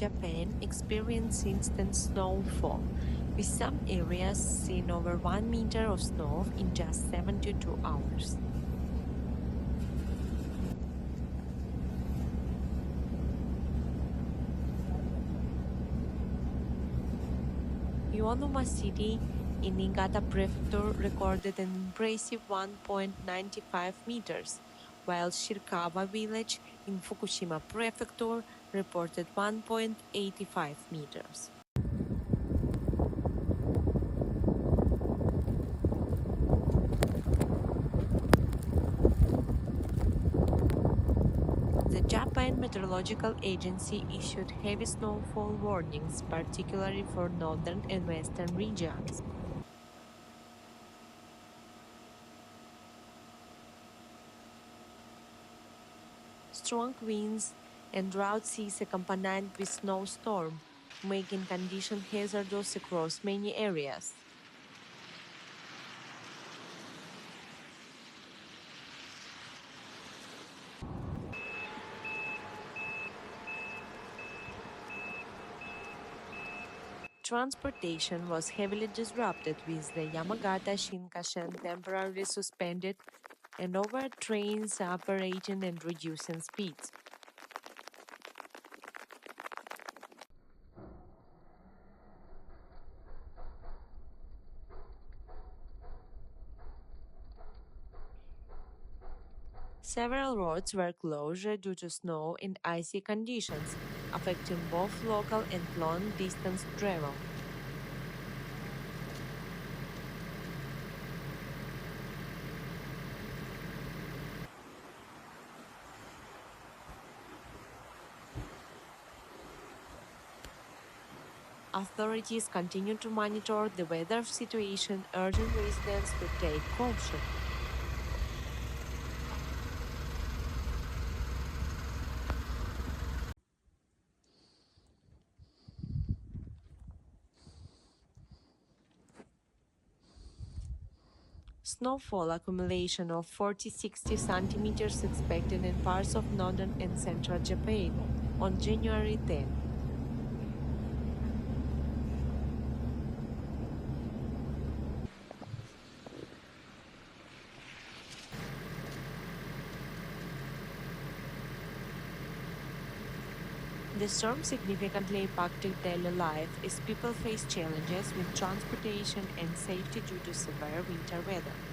Japan experience instant snowfall, with some areas seeing over 1 meter of snow in just 72 hours. Uonuma City in Niigata Prefecture recorded an impressive 1.95 meters, while Shirakawa Village in Fukushima Prefecture reported 1.85 meters. The Japan Meteorological Agency issued heavy snowfall warnings, particularly for northern and western regions. Strong winds and drought seas accompanied with snowstorm, making conditions hazardous across many areas. Transportation was heavily disrupted, with the Yamagata Shinkansen temporarily suspended and over trains operating and reducing speeds. Several roads were closed due to snow and icy conditions, affecting both local and long-distance travel. Authorities continue to monitor the weather situation, urging residents to take caution. Snowfall accumulation of 40-60 centimeters expected in parts of northern and central Japan on January 10. The storm significantly impacted daily life as people face challenges with transportation and safety due to severe winter weather.